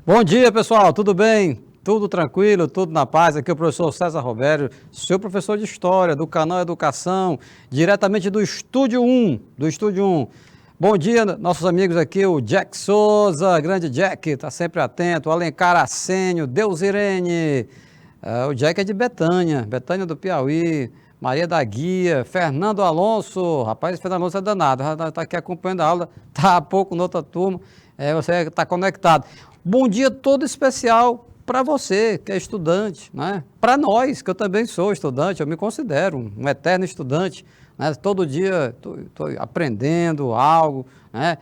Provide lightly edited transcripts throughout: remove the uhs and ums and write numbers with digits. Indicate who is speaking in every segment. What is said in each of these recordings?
Speaker 1: Bom dia, pessoal, tudo bem? Tudo tranquilo, tudo na paz? Aqui é o professor César Robério, seu professor de História do canal Educação, diretamente do Estúdio 1. Bom dia, nossos amigos aqui, o Jack Souza, grande Jack, está sempre atento, o Alencar Assênio, Deus Irene, o Jack é de Betânia do Piauí, Maria da Guia, Fernando Alonso, rapaz, Fernando Alonso é danado, está aqui acompanhando a aula, está há pouco noutra turma, você está conectado. Bom dia todo especial para você que é estudante, né? Para nós, que eu também sou estudante, eu me considero um eterno estudante, né? Todo dia estou aprendendo algo, né?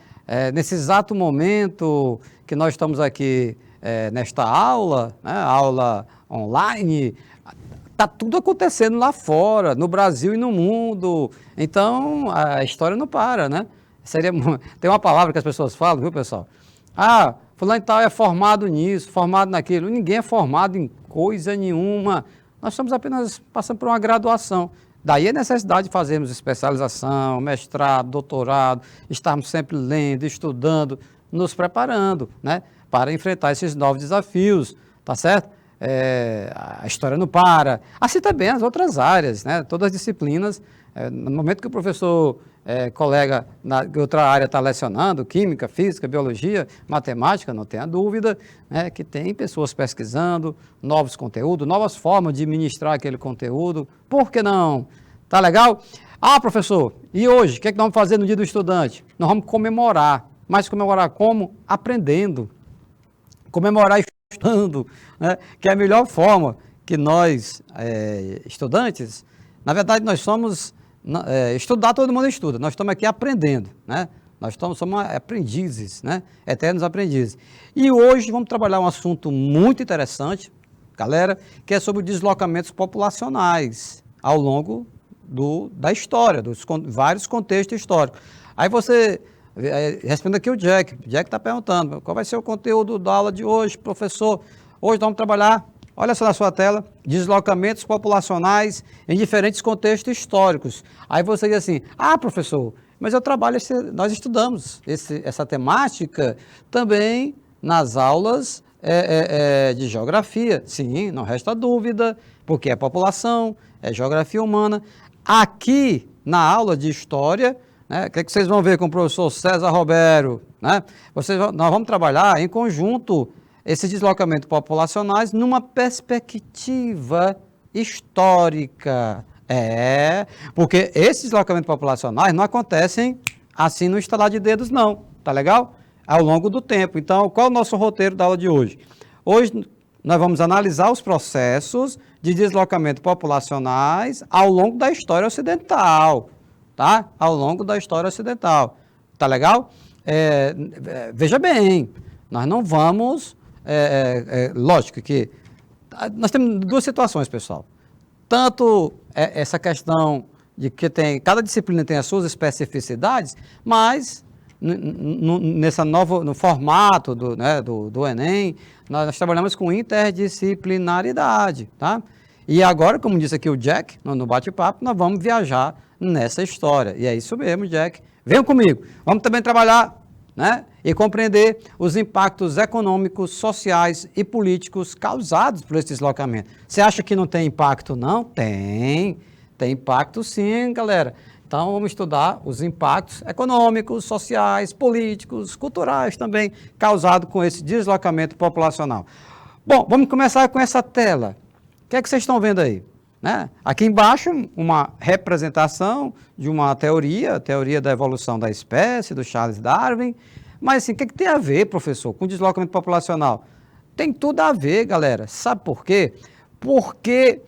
Speaker 1: Nesse exato momento que nós estamos aqui nesta aula, né? Aula online, está tudo acontecendo lá fora, no Brasil e no mundo, então a história não para, né? Tem uma palavra que as pessoas falam, viu, pessoal? Ah, fulano e tal é formado nisso, formado naquilo. Ninguém é formado em coisa nenhuma. Nós estamos apenas passando por uma graduação. Daí a necessidade de fazermos especialização, mestrado, doutorado, estarmos sempre lendo, estudando, nos preparando, né, para enfrentar esses novos desafios, tá certo? A história não para. Assim também as outras áreas, né? Todas as disciplinas. No momento que o professor, colega na outra área está lecionando, química, física, biologia, matemática, não tenha dúvida, né, que tem pessoas pesquisando novos conteúdos, novas formas de ministrar aquele conteúdo. Por que não? Tá legal? Ah, professor, e hoje, o que é que nós vamos fazer no Dia do Estudante? Nós vamos comemorar. Mas comemorar como? Aprendendo. Comemorar estudando, né, que é a melhor forma que nós, estudantes, na verdade nós somos... estudar todo mundo estuda, nós estamos aqui aprendendo, né? Somos aprendizes, né? Eternos aprendizes. E hoje vamos trabalhar um assunto muito interessante, galera, que é sobre deslocamentos populacionais ao longo da história, dos vários contextos históricos. Aí você responde aqui o Jack está perguntando, qual vai ser o conteúdo da aula de hoje, professor? Hoje nós vamos trabalhar, olha só na sua tela, deslocamentos populacionais em diferentes contextos históricos. Aí você diz assim, ah, professor, mas eu trabalho, nós estudamos essa temática também nas aulas de geografia. Sim, não resta dúvida, porque é população, é geografia humana. Aqui, na aula de história, né, o que vocês vão ver com o professor César Robério, né? Nós vamos trabalhar em conjunto esses deslocamentos populacionais numa perspectiva histórica. Porque esses deslocamentos populacionais não acontecem assim no estalar de dedos, não. Tá legal? Ao longo do tempo. Então, qual é o nosso roteiro da aula de hoje? Hoje nós vamos analisar os processos de deslocamento populacionais ao longo da história ocidental. Tá? Ao longo da história ocidental. Tá legal? Veja bem, nós não vamos... lógico que nós temos duas situações, pessoal. Tanto essa questão de que cada disciplina tem as suas especificidades, mas no formato do Enem, nós trabalhamos com interdisciplinaridade, tá? E agora, como disse aqui o Jack, no bate-papo, nós vamos viajar nessa história. E é isso mesmo, Jack. Venham comigo. Vamos também trabalhar, né, e compreender os impactos econômicos, sociais e políticos causados por esse deslocamento. Você acha que não tem impacto, não? Tem impacto sim, galera. Então, vamos estudar os impactos econômicos, sociais, políticos, culturais também, causados com esse deslocamento populacional. Bom, vamos começar com essa tela. O que é que vocês estão vendo aí? Né? Aqui embaixo, uma representação de uma teoria, a teoria da evolução da espécie, do Charles Darwin. Mas assim, o que tem a ver, professor, com deslocamento populacional? Tem tudo a ver, galera. Sabe por quê? Porque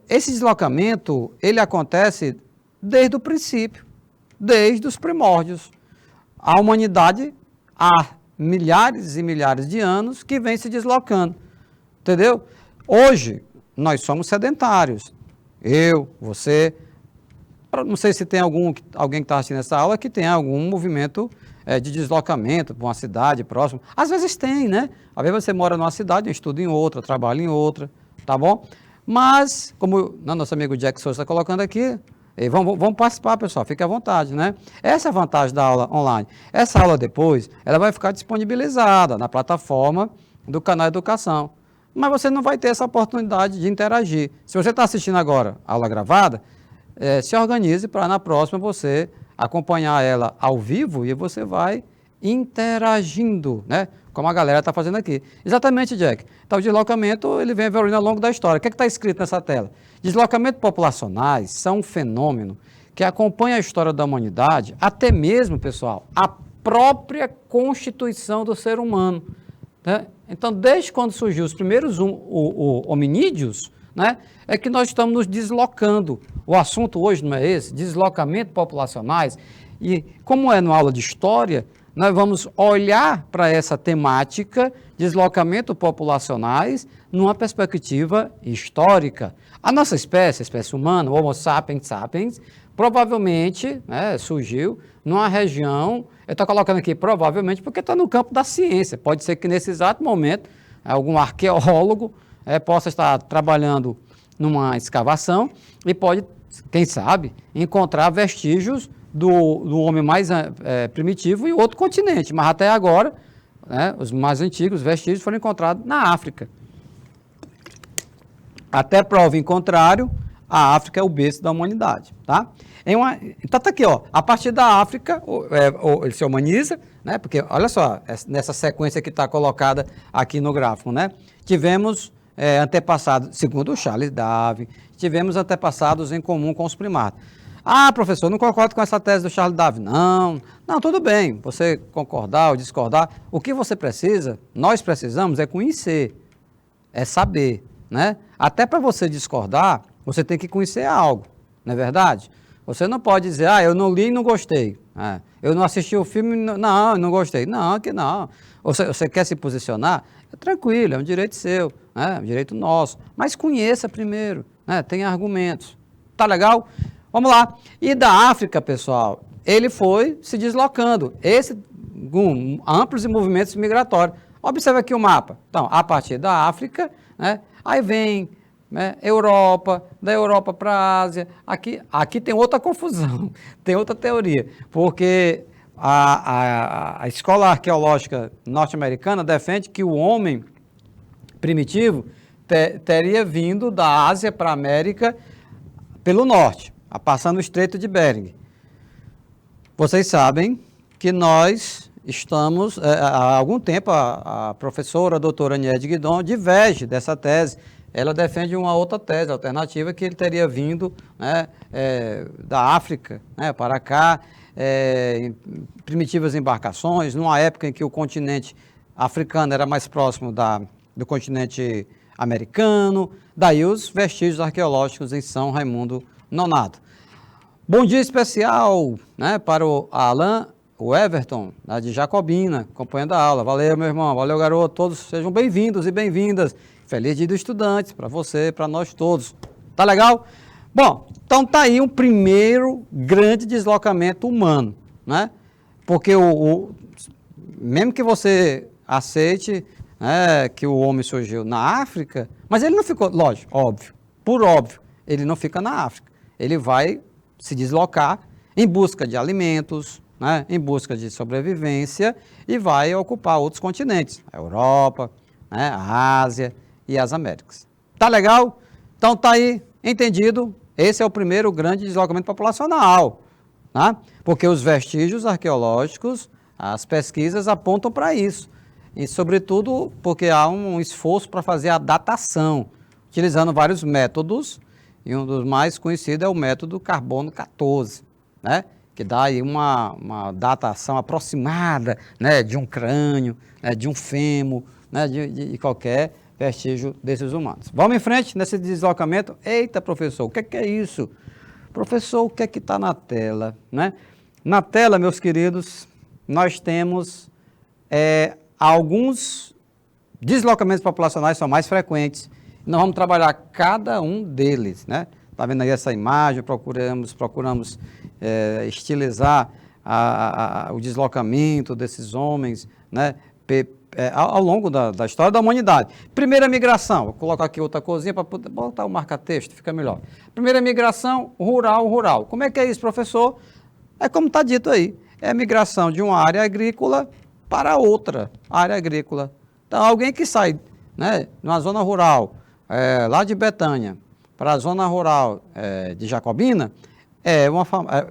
Speaker 1: esse deslocamento, ele acontece desde o princípio, desde os primórdios. A humanidade, há milhares e milhares de anos, que vem se deslocando. Entendeu? Hoje, nós somos sedentários. Eu, você. Não sei se tem alguém que está assistindo essa aula que tem algum movimento de deslocamento para uma cidade próxima. Às vezes tem, né? Às vezes você mora numa cidade, estuda em outra, trabalha em outra, tá bom? Mas, como o nosso amigo Jack Souza está colocando aqui, E vamos participar, pessoal, fique à vontade, né? Essa é a vantagem da aula online. Essa aula depois, ela vai ficar disponibilizada na plataforma do canal Educação. Mas você não vai ter essa oportunidade de interagir. Se você está assistindo agora a aula gravada, se organize para na próxima você acompanhar ela ao vivo e você vai interagindo, né? Como a galera está fazendo aqui. Exatamente, Jack. Então, o deslocamento, ele vem evoluindo ao longo da história. O que está escrito nessa tela? Deslocamentos populacionais são um fenômeno que acompanha a história da humanidade, até mesmo, pessoal, a própria constituição do ser humano, né? Então, desde quando surgiu os primeiros hominídeos, né, é que nós estamos nos deslocando. O assunto hoje não é esse, deslocamento populacionais. E como é numa aula de história, nós vamos olhar para essa temática, deslocamento populacionais, numa perspectiva histórica. A nossa espécie, a espécie humana, o Homo sapiens sapiens, provavelmente, né, surgiu numa região, eu estou colocando aqui provavelmente porque está no campo da ciência. Pode ser que nesse exato momento algum arqueólogo possa estar trabalhando numa escavação e pode, quem sabe, encontrar vestígios do homem mais primitivo em outro continente. Mas até agora, né, os mais antigos vestígios foram encontrados na África. Até prova em contrário, a África é o berço da humanidade, tá? Então tá aqui, ó, a partir da África, ele se humaniza, né? Porque, olha só, nessa sequência que está colocada aqui no gráfico, né? Tivemos antepassados, segundo o Charles Darwin, tivemos antepassados em comum com os primatas. Ah, professor, não concordo com essa tese do Charles Darwin. Não, tudo bem, você concordar ou discordar. O que você precisa, nós precisamos é conhecer, é saber, né? Até para você discordar, você tem que conhecer algo, não é verdade? Você não pode dizer, eu não li e não gostei. Eu não assisti o filme, não gostei. Não, que não. Você quer se posicionar? É tranquilo, é um direito seu, é um direito nosso. Mas conheça primeiro, né? Tenha argumentos. Tá legal? Vamos lá. E da África, pessoal, ele foi se deslocando. Amplos movimentos migratórios. Observe aqui o mapa. Então, a partir da África, né, aí vem, né, Europa, da Europa para a Ásia. Aqui tem outra confusão, tem outra teoria, porque a escola arqueológica norte-americana defende que o homem primitivo teria vindo da Ásia para a América pelo norte, passando o Estreito de Bering. Vocês sabem que nós estamos, há algum tempo, a professora, a doutora Niede Guidon, diverge dessa tese. Ela defende uma outra tese alternativa, que ele teria vindo, né, da África, né, para cá, em primitivas embarcações, numa época em que o continente africano era mais próximo do continente americano, daí os vestígios arqueológicos em São Raimundo Nonato. Bom dia especial, né, para o Alan, o Everton, de Jacobina, acompanhando a aula. Valeu, meu irmão, valeu, garoto, todos sejam bem-vindos e bem-vindas. Feliz Dia dos Estudantes, para você, para nós todos. Tá legal? Bom, então tá aí um primeiro grande deslocamento humano, né? Porque mesmo que você aceite, né, que o homem surgiu na África, mas ele não ficou, lógico, óbvio, ele não fica na África. Ele vai se deslocar em busca de alimentos, né, em busca de sobrevivência e vai ocupar outros continentes, a Europa, né, a Ásia e as Américas. Tá legal? Então tá aí, entendido? Esse é o primeiro grande deslocamento populacional, tá? Porque os vestígios arqueológicos, as pesquisas apontam para isso. E, sobretudo, porque há um esforço para fazer a datação, utilizando vários métodos, e um dos mais conhecidos é o método carbono 14, né? Que dá aí uma datação aproximada, né, de um crânio, né, de um fêmur, né, de qualquer vestígio desses humanos. Vamos em frente nesse deslocamento. Eita, professor, o que é isso? Professor, o que é que está na tela, né? Na tela, meus queridos, nós temos alguns deslocamentos populacionais são mais frequentes. Nós vamos trabalhar cada um deles, né? Está vendo aí essa imagem? Procuramos estilizar o deslocamento desses homens, né? ao longo da história da humanidade. Primeira migração, vou colocar aqui outra coisinha para poder botar o marca-texto, fica melhor. Primeira migração, rural. Como é que é isso, professor? É como está dito aí, é a migração de uma área agrícola para outra área agrícola. Então, alguém que sai, né, numa zona rural, lá de Betânia, para a zona rural de Jacobina,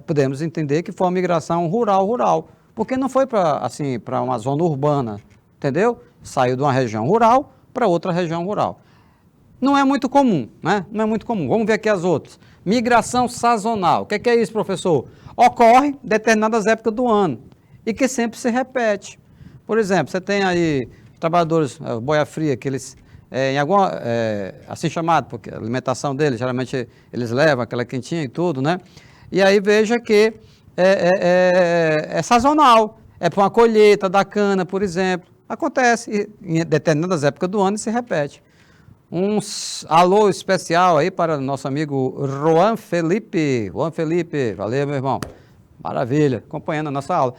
Speaker 1: podemos entender que foi uma migração rural, porque não foi para uma zona urbana, entendeu? Saiu de uma região rural para outra região rural. Não é muito comum, né? Não é muito comum. Vamos ver aqui as outras. Migração sazonal. O que é isso, professor? Ocorre em determinadas épocas do ano e que sempre se repete. Por exemplo, você tem aí trabalhadores, boia fria, que eles, assim chamado, porque a alimentação deles, geralmente eles levam aquela quentinha e tudo, né? E aí veja que é sazonal, é para uma colheita da cana, por exemplo. Acontece em determinadas épocas do ano e se repete. Um alô especial aí para nosso amigo Juan Felipe. Juan Felipe, valeu, meu irmão. Maravilha, acompanhando a nossa aula.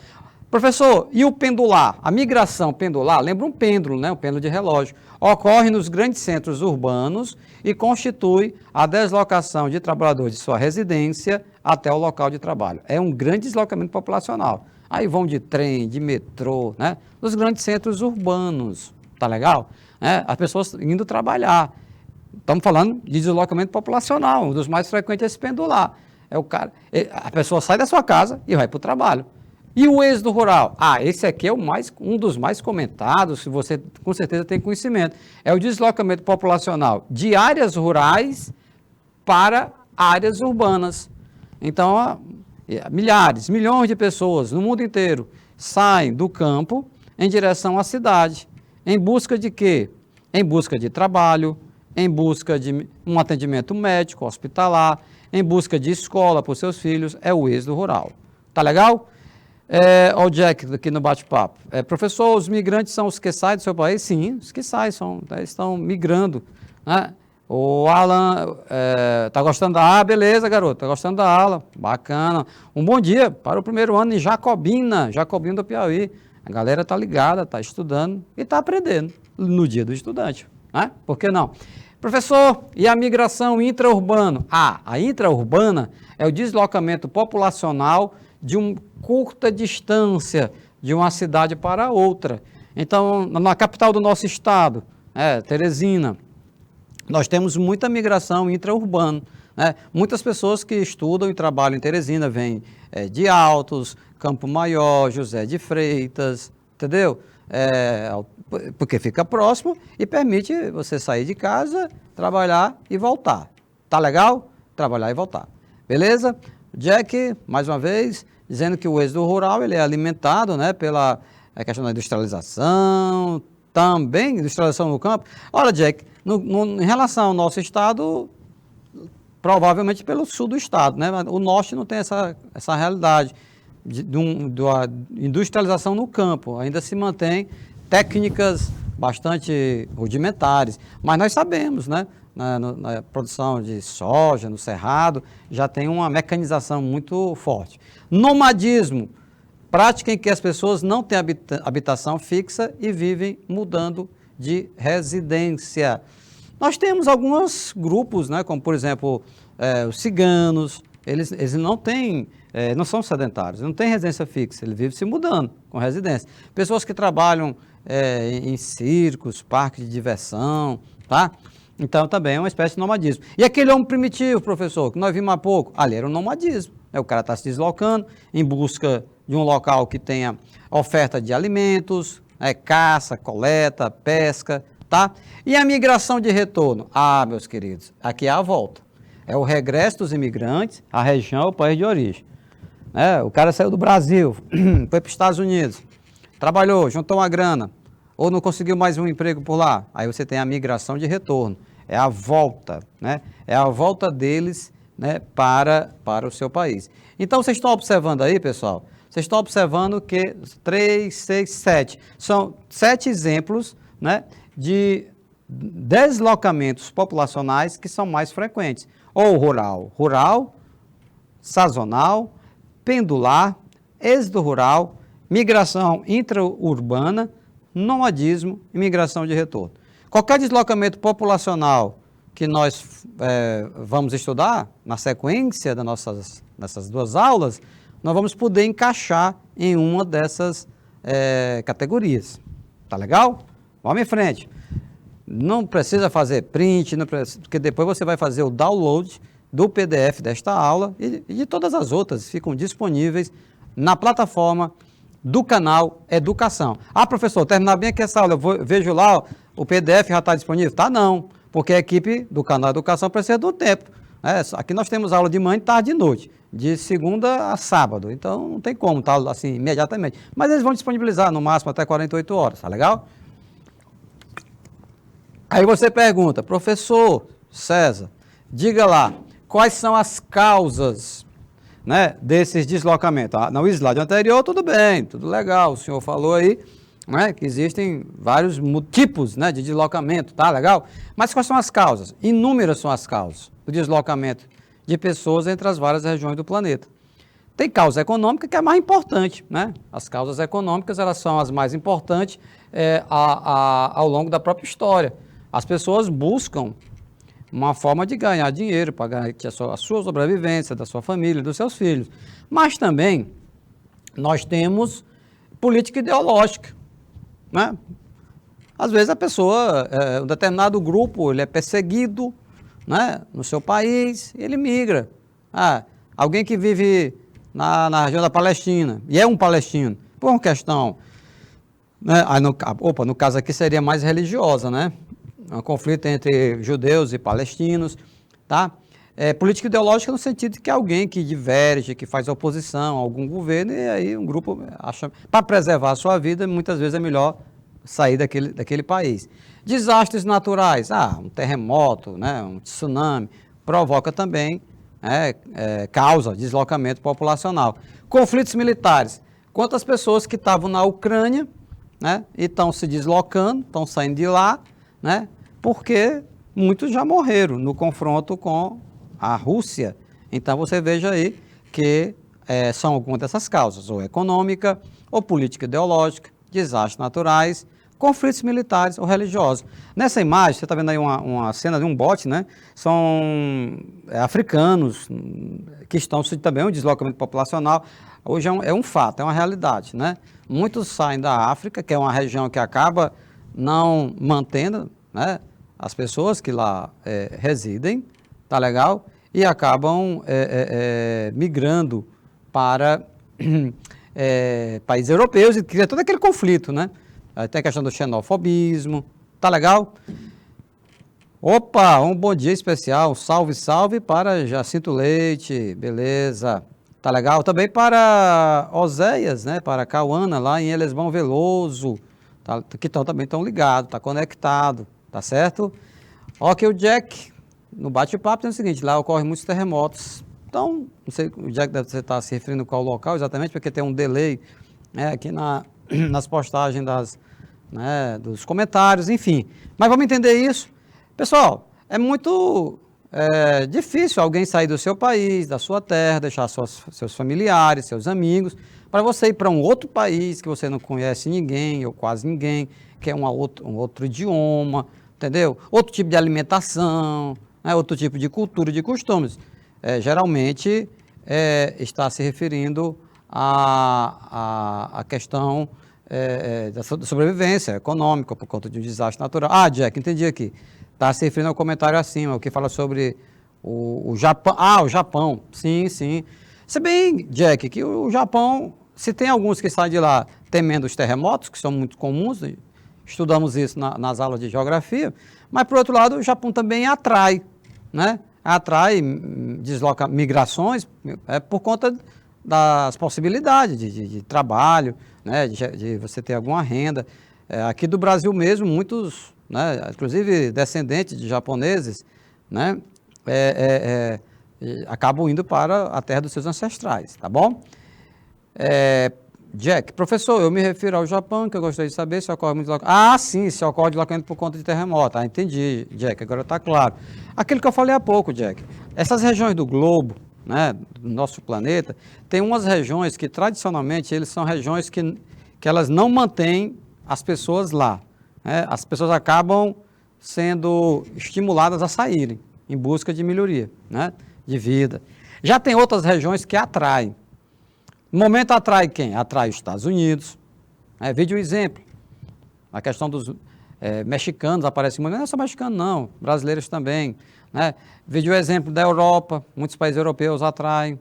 Speaker 1: Professor, e o pendular? A migração pendular, lembra um pêndulo, né? Um pêndulo de relógio. Ocorre nos grandes centros urbanos e constitui a deslocação de trabalhadores de sua residência até o local de trabalho. É um grande deslocamento populacional. Aí vão de trem, de metrô, né? Nos grandes centros urbanos. Tá legal? As pessoas indo trabalhar. Estamos falando de deslocamento populacional, um dos mais frequentes é esse pendular. A pessoa sai da sua casa e vai para o trabalho. E o êxodo rural? Esse aqui é um dos mais comentados, se você com certeza tem conhecimento. É o deslocamento populacional de áreas rurais para áreas urbanas. Então, milhões de pessoas no mundo inteiro saem do campo em direção à cidade. Em busca de quê? Em busca de trabalho, em busca de um atendimento médico, hospitalar, em busca de escola para os seus filhos, é o êxodo rural. Tá legal? Olha o Jack aqui no bate-papo. Professor, os migrantes são os que saem do seu país? Sim, os que saem, estão migrando, né? O Alan, tá gostando da aula? Beleza, garoto, tá gostando da aula? Bacana. Um bom dia para o primeiro ano em Jacobina do Piauí. A galera tá ligada, tá estudando e tá aprendendo no dia do estudante, né? Por que não? Professor, e a migração intraurbana? A intraurbana é o deslocamento populacional de uma curta distância de uma cidade para outra. Então, na capital do nosso estado, Teresina, nós temos muita migração intraurbana, né? Muitas pessoas que estudam e trabalham em Teresina vêm de Altos, Campo Maior, José de Freitas, entendeu? Porque fica próximo e permite você sair de casa, trabalhar e voltar. Tá legal? Trabalhar e voltar. Beleza? Jack, mais uma vez, dizendo que o êxodo rural ele é alimentado, né, pela questão da industrialização, também industrialização no campo. Olha, Jack, em relação ao nosso estado, provavelmente pelo sul do estado, né? O norte não tem essa realidade da industrialização no campo. Ainda se mantém técnicas bastante rudimentares, mas nós sabemos, né? Na produção de soja, no cerrado, já tem uma mecanização muito forte. Nomadismo, prática em que as pessoas não têm habitação fixa e vivem mudando de residência. Nós temos alguns grupos, né, como por exemplo, os ciganos, eles não têm, não são sedentários, não têm residência fixa, eles vivem se mudando com residência. Pessoas que trabalham em circos, parques de diversão, tá? Então também é uma espécie de nomadismo. E aquele homem primitivo, professor, que nós vimos há pouco, ali era um nomadismo. O cara está se deslocando em busca de um local que tenha oferta de alimentos, caça, coleta, pesca, tá? E a migração de retorno? Meus queridos, aqui é a volta. É o regresso dos imigrantes à região, ao país de origem. O cara saiu do Brasil, foi para os Estados Unidos, trabalhou, juntou uma grana, ou não conseguiu mais um emprego por lá. Aí você tem a migração de retorno. É a volta, né? É a volta deles, né, para o seu país. Então, vocês estão observando aí, pessoal? Vocês estão observando que 3, 6, 7. São 7 exemplos, né, de deslocamentos populacionais que são mais frequentes. Ou rural, sazonal, pendular, êxodo rural, migração intraurbana, nomadismo e migração de retorno. Qualquer deslocamento populacional que nós vamos estudar na sequência dessas duas aulas, nós vamos poder encaixar em uma dessas categorias. Tá legal? Vamos em frente. Não precisa fazer print, porque depois você vai fazer o download do PDF desta aula e de todas as outras, ficam disponíveis na plataforma do canal Educação. Ah, professor, terminar bem aqui essa aula, eu vejo lá, o PDF já está disponível? Tá, não, porque a equipe do canal Educação precisa do tempo. Aqui nós temos aula de manhã, tarde e noite, de segunda a sábado, então não tem como, tá, assim, imediatamente. Mas eles vão disponibilizar no máximo até 48 horas, tá legal? Aí você pergunta, professor César, diga lá, quais são as causas, né, desses deslocamentos? No slide anterior, tudo bem, tudo legal, o senhor falou aí, né, que existem vários tipos, né, de deslocamento, tá legal? Mas quais são as causas? Inúmeras são as causas do deslocamento de pessoas entre as várias regiões do planeta. Tem causa econômica, que é a mais importante, né? As causas econômicas, elas são as mais importantes ao longo da própria história. As pessoas buscam uma forma de ganhar dinheiro para garantir a sua sobrevivência, da sua família, dos seus filhos. Mas também nós temos política ideológica, né? Às vezes a pessoa, um determinado grupo, ele é perseguido, né, no seu país, ele migra. Alguém que vive na região da Palestina, e é um palestino, por uma questão, né, no caso aqui seria mais religiosa, né? Um conflito entre judeus e palestinos, tá? Política ideológica no sentido de que alguém que diverge, que faz oposição a algum governo, e aí um grupo acha, para preservar a sua vida, muitas vezes é melhor sair daquele país. Desastres naturais, um terremoto, né, um tsunami, provoca também, causa deslocamento populacional. Conflitos militares, quantas pessoas que estavam na Ucrânia, né, e estão se deslocando, estão saindo de lá, né, porque muitos já morreram no confronto com a Rússia. Então você veja aí que são algumas dessas causas, ou econômica, ou política ideológica, desastres naturais, conflitos militares ou religiosos. Nessa imagem, você está vendo aí uma cena de um bote, né? São africanos que estão também um deslocamento populacional. Hoje é um fato, é uma realidade, né? Muitos saem da África, que é uma região que acaba não mantendo, né, as pessoas que lá residem, tá legal? E acabam migrando para países europeus e cria todo aquele conflito, né? Tem a questão do xenofobismo, tá legal? Opa, um bom dia especial, salve, salve para Jacinto Leite, beleza, tá legal? Também para Oséias, né, para Cauana, lá em Elesbão Veloso, tá, que também estão ligados, tá conectado, tá certo? Ok, o Jack, no bate-papo tem o seguinte, lá ocorrem muitos terremotos, então, não sei, o Jack deve estar se referindo qual local exatamente, porque tem um delay aqui nas postagens dos comentários, enfim. Mas vamos entender isso. Pessoal, é muito difícil alguém sair do seu país, da sua terra, deixar seus familiares, seus amigos, para você ir para um outro país que você não conhece ninguém, ou quase ninguém, que é um outro idioma, entendeu? Outro tipo de alimentação, né? Outro tipo de cultura, de costumes. Geralmente está se referindo à questão da sobrevivência econômica por conta de um desastre natural. Jack, entendi aqui. Está se referindo ao comentário acima, o que fala sobre o Japão. O Japão, sim, sim. Se bem, Jack, que o Japão, se tem alguns que saem de lá temendo os terremotos, que são muito comuns, estudamos isso nas aulas de geografia, mas, por outro lado, o Japão também atrai, né? Atrai, desloca migrações por conta das possibilidades de trabalho, né, de você ter alguma renda. Aqui do Brasil mesmo, muitos, né, inclusive descendentes de japoneses, né, acabam indo para a terra dos seus ancestrais, tá bom? Jack, professor, eu me refiro ao Japão, que eu gostaria de saber se ocorre muito deslocamento. Sim, se ocorre deslocamento por conta de terremoto. Entendi, Jack, agora está claro. Aquilo que eu falei há pouco, Jack, essas regiões do globo, né, do nosso planeta, tem umas regiões que tradicionalmente eles são regiões que elas não mantêm as pessoas lá, né? As pessoas acabam sendo estimuladas a saírem em busca de melhoria, né? De vida. Já tem outras regiões que atraem. No momento atrai quem? Atrai os Estados Unidos. Veja o exemplo. A questão dos mexicanos aparece muito. Não é só mexicano, não. Brasileiros também. Né? Veja o exemplo da Europa. Muitos países europeus atraem.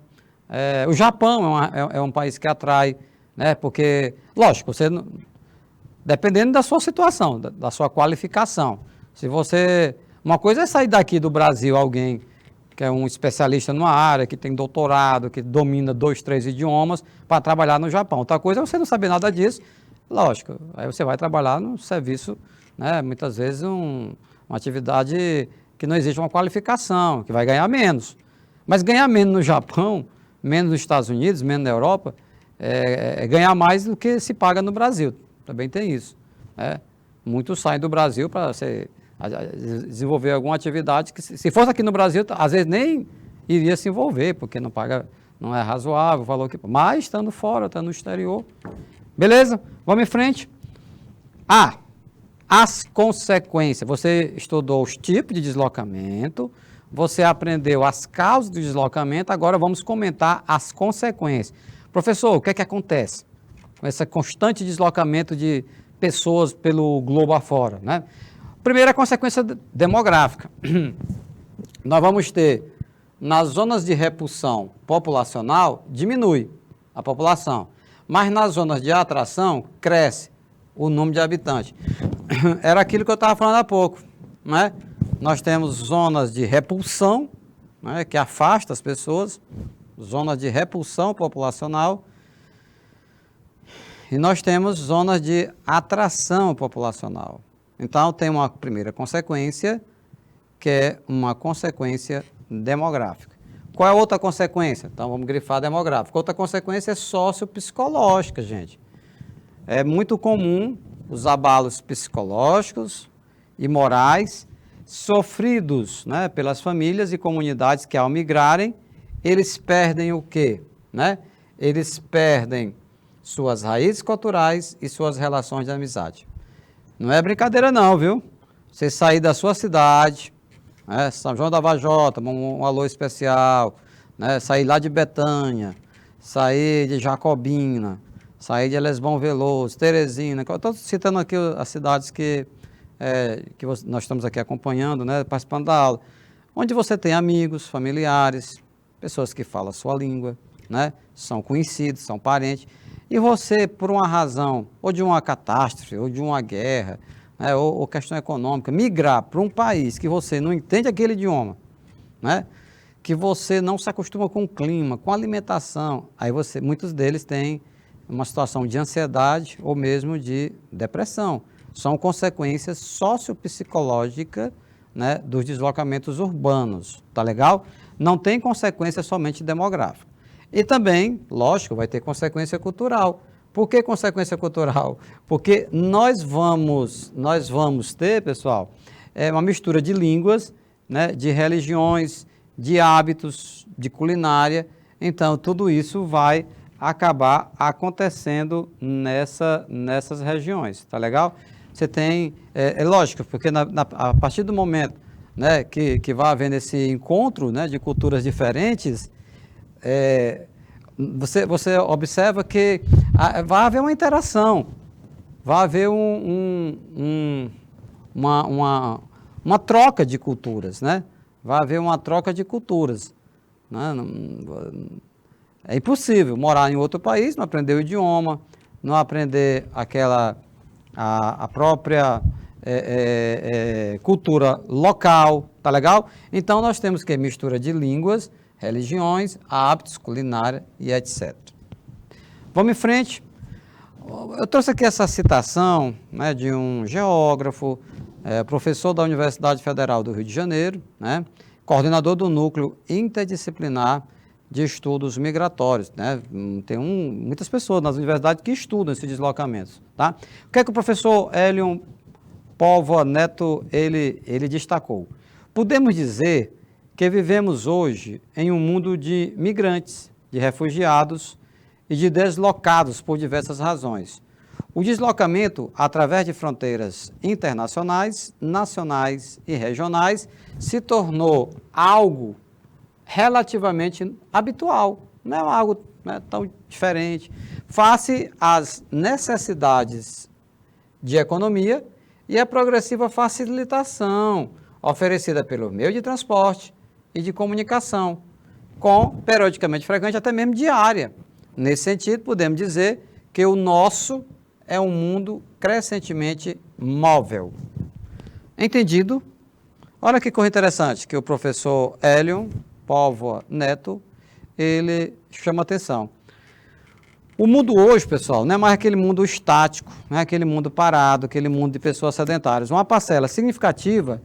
Speaker 1: O Japão é um país que atrai. Né? Porque, lógico, você dependendo da sua situação, da sua qualificação. Se você... Uma coisa é sair daqui do Brasil alguém que é um especialista numa área, que tem doutorado, que domina 2, 3 idiomas, para trabalhar no Japão. Outra coisa é você não saber nada disso, lógico, aí você vai trabalhar no serviço, né, muitas vezes uma atividade que não exige uma qualificação, que vai ganhar menos. Mas ganhar menos no Japão, menos nos Estados Unidos, menos na Europa, é ganhar mais do que se paga no Brasil. Também tem isso. Né? Muitos saem do Brasil para desenvolver alguma atividade que, se fosse aqui no Brasil, às vezes nem iria se envolver, porque não paga, não é razoável o valor que... Mas estando fora, estando no exterior. Beleza? Vamos em frente. As consequências. Você estudou os tipos de deslocamento, você aprendeu as causas do deslocamento, agora vamos comentar as consequências. Professor, o que é que acontece com esse constante deslocamento de pessoas pelo globo afora, né? Primeira consequência demográfica. Nós vamos ter, nas zonas de repulsão populacional, diminui a população, mas nas zonas de atração, cresce o número de habitantes. Era aquilo que eu estava falando há pouco, né? Nós temos zonas de repulsão, né, que afasta as pessoas, zonas de repulsão populacional, e nós temos zonas de atração populacional. Então, tem uma primeira consequência, que é uma consequência demográfica. Qual é a outra consequência? Então, vamos grifar demográfica. Outra consequência é sociopsicológica, gente. É muito comum os abalos psicológicos e morais sofridos, né, pelas famílias e comunidades que, ao migrarem, eles perdem o quê? Né? Eles perdem suas raízes culturais e suas relações de amizade. Não é brincadeira não, viu? Você sair da sua cidade, né, São João da Vajota, um alô especial, né, sair lá de Betânia, sair de Jacobina, sair de Lesbão Veloso, Teresina, eu estou citando aqui as cidades que nós estamos aqui acompanhando, né, participando da aula, onde você tem amigos, familiares, pessoas que falam a sua língua, né, são conhecidos, são parentes, e você, por uma razão, ou de uma catástrofe, ou de uma guerra, né, ou questão econômica, migrar para um país que você não entende aquele idioma, né, que você não se acostuma com o clima, com a alimentação, aí muitos deles têm uma situação de ansiedade ou mesmo de depressão. São consequências sociopsicológicas, né, dos deslocamentos urbanos, tá legal? Não tem consequência somente demográfica. E também, lógico, vai ter consequência cultural. Por que consequência cultural? Porque nós vamos ter, pessoal, uma mistura de línguas, né, de religiões, de hábitos, de culinária. Então, tudo isso vai acabar acontecendo nessas regiões, tá legal? Você tem, lógico, porque a partir do momento, né, que vai havendo esse encontro, né, de culturas diferentes, você observa que vai haver uma interação, vai haver uma troca de culturas, né? Vai haver uma troca de culturas. Né? É impossível morar em outro país, não aprender o idioma, não aprender a própria cultura local, tá legal? Então nós temos que mistura de línguas, religiões, hábitos, culinária e etc. Vamos em frente. Eu trouxe aqui essa citação, né, de um geógrafo, professor da Universidade Federal do Rio de Janeiro, né, coordenador do Núcleo Interdisciplinar de Estudos Migratórios. Né? Tem muitas pessoas nas universidades que estudam esses deslocamentos. Tá? O que é que o professor Hélio Póvoa Neto ele destacou? Podemos dizer que vivemos hoje em um mundo de migrantes, de refugiados e de deslocados por diversas razões. O deslocamento através de fronteiras internacionais, nacionais e regionais se tornou algo relativamente habitual, não é algo tão diferente, face às necessidades de economia e a progressiva facilitação oferecida pelo meio de transporte e de comunicação, com periodicamente frequente, até mesmo diária. Nesse sentido, podemos dizer que o nosso é um mundo crescentemente móvel. Entendido? Olha que coisa interessante que o professor Hélio Póvoa Neto, ele chama atenção. O mundo hoje, pessoal, não é mais aquele mundo estático, não é aquele mundo parado, aquele mundo de pessoas sedentárias. Uma parcela significativa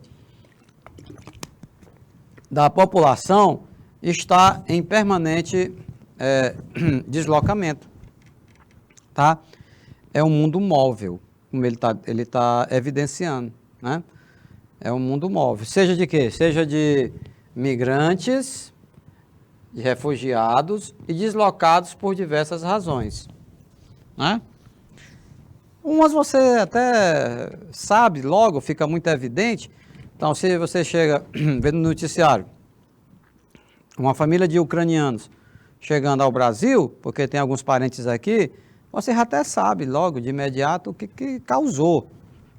Speaker 1: da população está em permanente deslocamento, tá? É um mundo móvel, como ele tá evidenciando, né? É um mundo móvel. Seja de quê? Seja de migrantes, de refugiados e deslocados por diversas razões, né? Umas você até sabe, logo fica muito evidente. Então, se você chega vendo no noticiário, uma família de ucranianos chegando ao Brasil, porque tem alguns parentes aqui, você até sabe logo, de imediato, o que causou,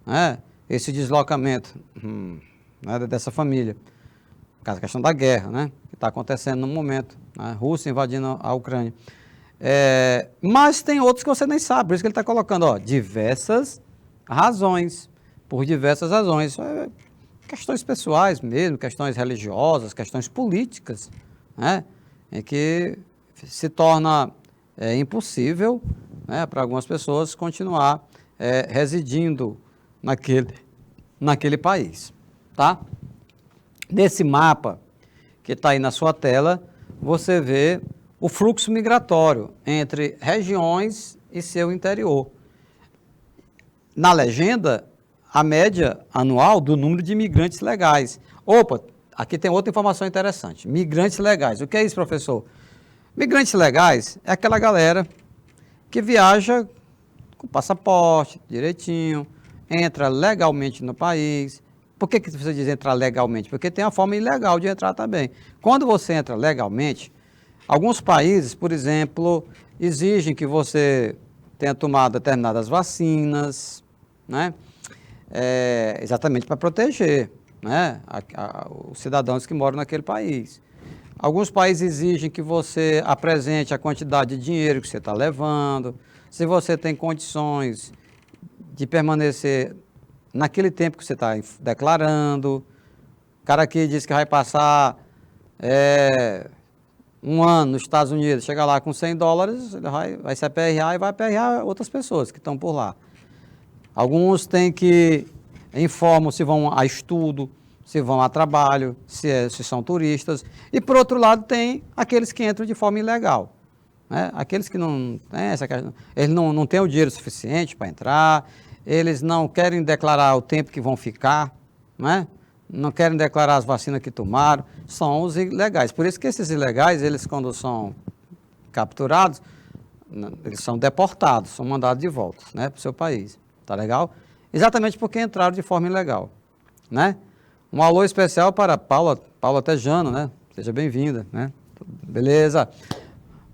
Speaker 1: né, esse deslocamento né, dessa família. A questão da guerra, né, que está acontecendo no momento, né, Rússia invadindo a Ucrânia. Mas tem outros que você nem sabe, por isso que ele está colocando, ó, diversas razões, por diversas razões. Questões pessoais mesmo, questões religiosas, questões políticas, né, em que se torna impossível, né, para algumas pessoas continuar residindo naquele país, tá? Nesse mapa que está aí na sua tela, você vê o fluxo migratório entre regiões e seu interior. Na legenda, a média anual do número de imigrantes legais. Opa, aqui tem outra informação interessante. Migrantes legais. O que é isso, professor? Migrantes legais é aquela galera que viaja com passaporte direitinho, entra legalmente no país. Por que você diz entrar legalmente? Porque tem a forma ilegal de entrar também. Quando você entra legalmente, alguns países, por exemplo, exigem que você tenha tomado determinadas vacinas, né? Exatamente para proteger, né, os cidadãos que moram naquele país. Alguns países exigem que você apresente a quantidade de dinheiro que você está levando, se você tem condições de permanecer naquele tempo que você está declarando. O cara aqui diz que vai passar um ano nos Estados Unidos, chega lá com $100, ele vai se aperrear e vai aperrear outras pessoas que estão por lá. Alguns têm que informam se vão a estudo, se vão a trabalho, se são turistas. E, por outro lado, tem aqueles que entram de forma ilegal, né? Aqueles que não têm eles não têm o dinheiro suficiente para entrar, eles não querem declarar o tempo que vão ficar, né? Não querem declarar as vacinas que tomaram, são os ilegais. Por isso que esses ilegais, eles quando são capturados, eles são deportados, são mandados de volta, né, para o seu país. Tá legal? Exatamente porque entraram de forma ilegal, né? Um alô especial para Paula Tejano, né? Seja bem-vinda, né? Beleza.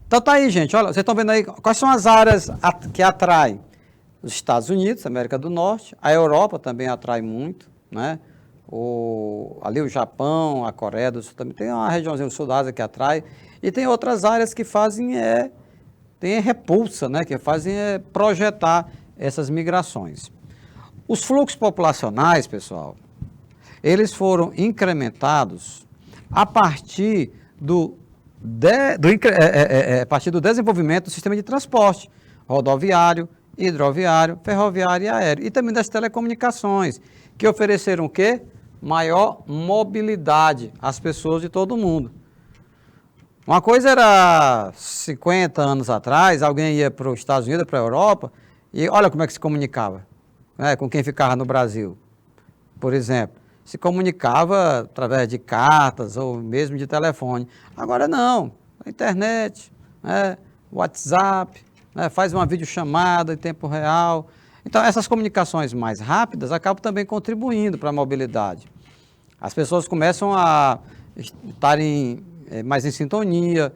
Speaker 1: Então tá aí, gente. Olha, vocês estão vendo aí quais são as áreas que atraem os Estados Unidos, América do Norte, a Europa também atrai muito, né? Ali o Japão, a Coreia do Sul também tem uma regiãozinha do Sul da Ásia que atrai, e tem outras áreas que fazem tem repulsa, né? Que fazem projetar essas migrações. Os fluxos populacionais, pessoal, eles foram incrementados a partir do desenvolvimento do sistema de transporte rodoviário, hidroviário, ferroviário e aéreo, e também das telecomunicações, que ofereceram o quê? Maior mobilidade às pessoas de todo mundo. Uma coisa era 50 anos atrás, alguém ia para os Estados Unidos, para a Europa, e olha como é que se comunicava, né, com quem ficava no Brasil, por exemplo. Se comunicava através de cartas ou mesmo de telefone. Agora não, a internet, né, WhatsApp, né? Faz uma videochamada em tempo real. Então, essas comunicações mais rápidas acabam também contribuindo para a mobilidade. As pessoas começam a estarem mais em sintonia,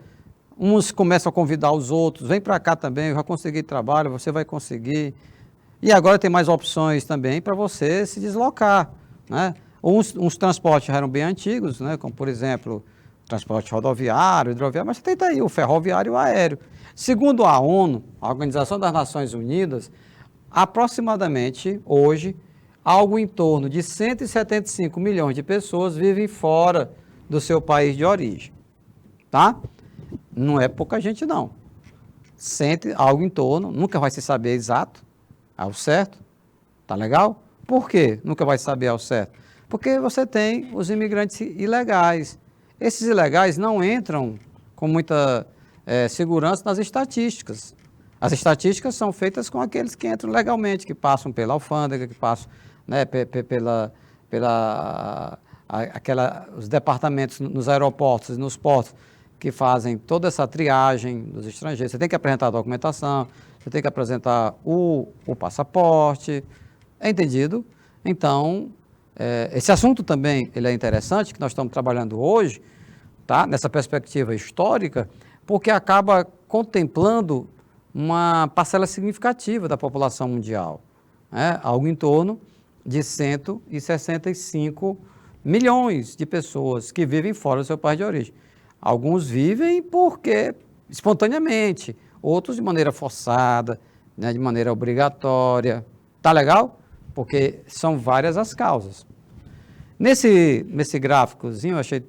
Speaker 1: uns começam a convidar os outros, vem para cá também, eu já consegui trabalho, você vai conseguir. E agora tem mais opções também para você se deslocar, né? Uns transportes já eram bem antigos, né? Como, por exemplo, transporte rodoviário, hidroviário, mas você tem aí o ferroviário e o aéreo. Segundo a ONU, a Organização das Nações Unidas, aproximadamente, hoje, algo em torno de 175 milhões de pessoas vivem fora do seu país de origem, tá? Não é pouca gente, não. Algo em torno, nunca vai se saber exato, ao certo, tá legal? Por quê? Nunca vai saber ao certo. Porque você tem os imigrantes ilegais. Esses ilegais não entram com muita segurança nas estatísticas. As estatísticas são feitas com aqueles que entram legalmente, que passam pela alfândega, que passam, né, os departamentos nos aeroportos e nos portos, que fazem toda essa triagem dos estrangeiros. Você tem que apresentar a documentação, você tem que apresentar o passaporte, é entendido? Então, esse assunto também ele é interessante, que nós estamos trabalhando hoje, tá? Nessa perspectiva histórica, porque acaba contemplando uma parcela significativa da população mundial, né? Algo em torno de 165 milhões de pessoas que vivem fora do seu país de origem. Alguns vivem porque espontaneamente, outros de maneira forçada, né, de maneira obrigatória. Tá legal? Porque são várias as causas. Nesse gráficozinho eu achei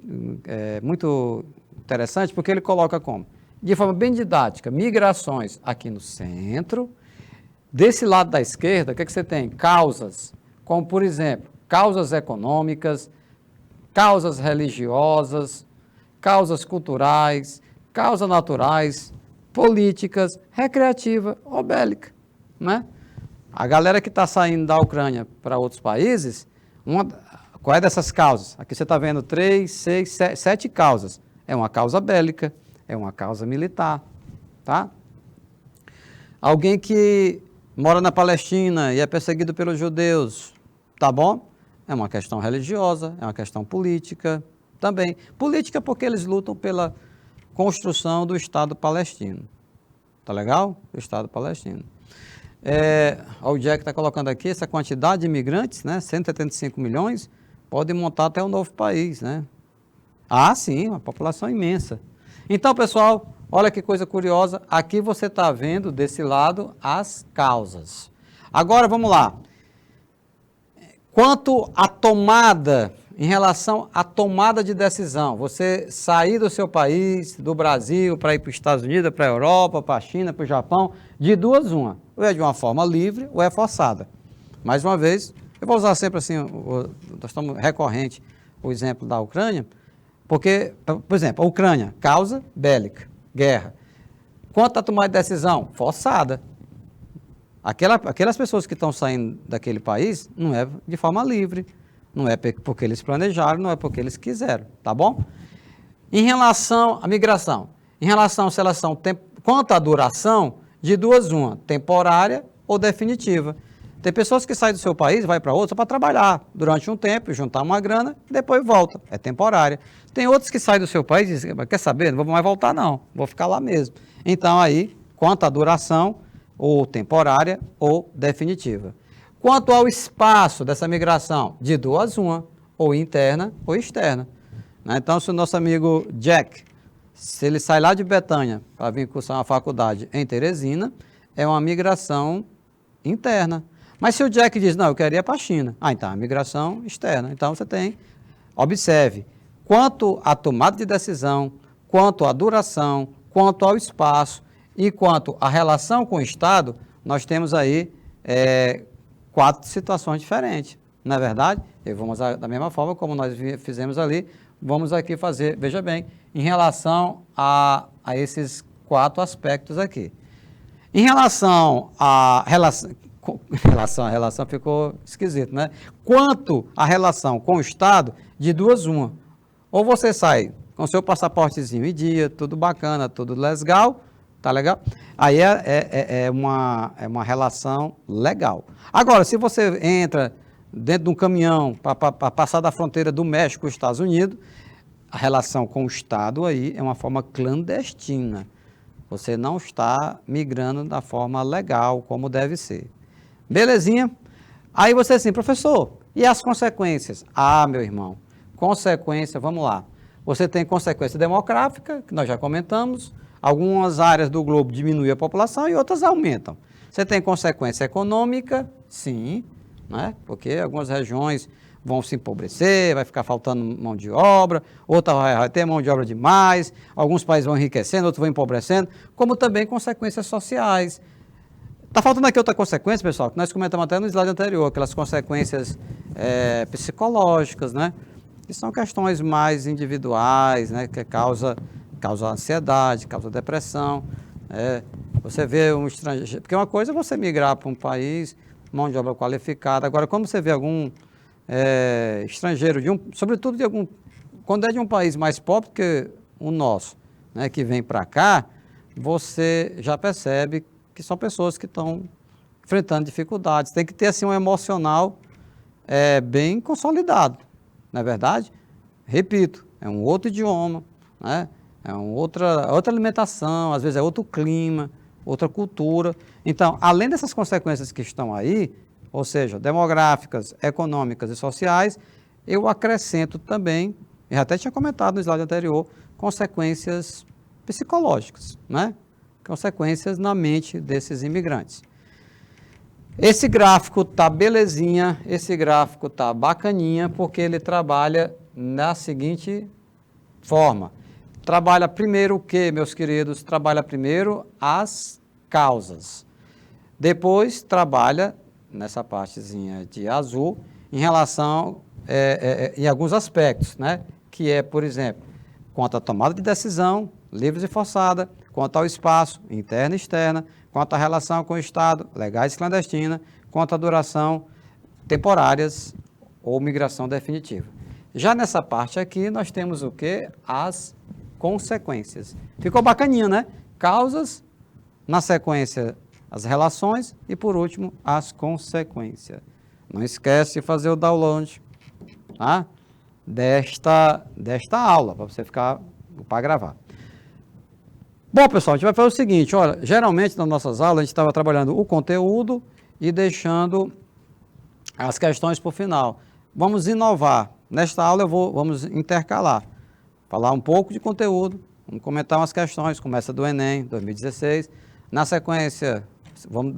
Speaker 1: muito interessante, porque ele coloca como? De forma bem didática, migrações aqui no centro. Desse lado da esquerda, o que você tem? Causas, como por exemplo, causas econômicas, causas religiosas, causas culturais, causas naturais, políticas, recreativa ou bélica, né? A galera que está saindo da Ucrânia para outros países, qual é dessas causas? Aqui você está vendo 3, 6, 7 causas. É uma causa bélica, é uma causa militar, tá? Alguém que mora na Palestina e é perseguido pelos judeus, tá bom? É uma questão religiosa, é uma questão política também. Política porque eles lutam pela construção do Estado palestino. Tá legal? O Estado palestino. O Jack está colocando aqui essa quantidade de imigrantes, né? 175 milhões, pode montar até um novo país, né? Ah, sim, uma população imensa. Então, pessoal, olha que coisa curiosa. Aqui você está vendo desse lado as causas. Agora, vamos lá. Quanto à tomada, em relação à tomada de decisão, você sair do seu país, do Brasil, para ir para os Estados Unidos, para a Europa, para a China, para o Japão, de duas uma. Ou é de uma forma livre ou é forçada. Mais uma vez, eu vou usar sempre assim, nós estamos recorrente o exemplo da Ucrânia, porque, por exemplo, a Ucrânia, causa bélica, guerra. Quanto à tomada de decisão? Forçada. Aquelas pessoas que estão saindo daquele país, não é de forma livre, não é porque eles planejaram, não é porque eles quiseram, tá bom? Em relação à migração, em relação se elas são, quanto à duração, de duas uma, temporária ou definitiva. Tem pessoas que saem do seu país, vai para outro só para trabalhar durante um tempo, juntar uma grana, depois volta, é temporária. Tem outros que saem do seu país e dizem, quer saber, não vou mais voltar não, vou ficar lá mesmo. Então aí, quanto à duração, ou temporária ou definitiva. Quanto ao espaço dessa migração, de duas uma, ou interna ou externa. Então, se o nosso amigo Jack, se ele sai lá de Betânia para vir cursar uma faculdade em Teresina, é uma migração interna. Mas se o Jack diz, não, eu queria ir para a China, então é migração externa. Então, você tem, observe, quanto à tomada de decisão, quanto à duração, quanto ao espaço e quanto à relação com o Estado, nós temos aí 4 situações diferentes, não é verdade? E vamos, da mesma forma como nós fizemos ali, vamos aqui fazer, veja bem, em relação a esses 4 aspectos aqui. Em relação à relação ficou esquisito, né? Quanto à relação com o Estado, de duas uma. Ou você sai com seu passaportezinho em dia, tudo bacana, tudo legal, Tá legal? Aí é uma relação legal. Agora, se você entra dentro de um caminhão para passar da fronteira do México com os Estados Unidos, a relação com o Estado aí é uma forma clandestina. Você não está migrando da forma legal, como deve ser. Belezinha? Aí você assim, professor, e as consequências? Ah, meu irmão, consequência, vamos lá. Você tem consequência demográfica, que nós já comentamos. Algumas áreas do globo diminuem a população e outras aumentam. Você tem consequência econômica, sim, né? Porque algumas regiões vão se empobrecer, vai ficar faltando mão de obra, outra vai ter mão de obra demais, alguns países vão enriquecendo, outros vão empobrecendo, como também consequências sociais. Está faltando aqui outra consequência, pessoal, que nós comentamos até no slide anterior, aquelas consequências psicológicas, né? Que são questões mais individuais, né? Que causa ansiedade, causa depressão. Você vê um estrangeiro, porque uma coisa é você migrar para um país, mão de obra qualificada, agora quando você vê algum estrangeiro, sobretudo quando é de um país mais pobre que o nosso, né, que vem para cá, você já percebe que são pessoas que estão enfrentando dificuldades. Tem que ter assim um emocional bem consolidado, não é verdade? Repito, é um outro idioma, né? É outra alimentação, às vezes é outro clima, outra cultura. Então, além dessas consequências que estão aí, ou seja, demográficas, econômicas e sociais, eu acrescento também, eu até tinha comentado no slide anterior, consequências psicológicas, né? Consequências na mente desses imigrantes. Esse gráfico está belezinha, esse gráfico está bacaninha, porque ele trabalha da seguinte forma. Trabalha primeiro o quê, meus queridos? Trabalha primeiro as causas. Depois trabalha, nessa partezinha de azul, em relação, em alguns aspectos, né? Que é, por exemplo, quanto à tomada de decisão, livre e forçada, quanto ao espaço, interna e externa, quanto à relação com o Estado, legais e clandestina, quanto à duração, temporárias ou migração definitiva. Já nessa parte aqui, nós temos o quê? As consequências. Ficou bacaninha, né? Causas, na sequência, as relações e, por último, as consequências. Não esquece de fazer o download, tá? desta aula, para você ficar, para gravar. Bom, pessoal, a gente vai fazer o seguinte, olha, geralmente nas nossas aulas a gente estava trabalhando o conteúdo e deixando as questões para o final. Vamos inovar. Nesta aula vamos intercalar, falar um pouco de conteúdo, vamos comentar umas questões, começa do Enem 2016, na sequência vamos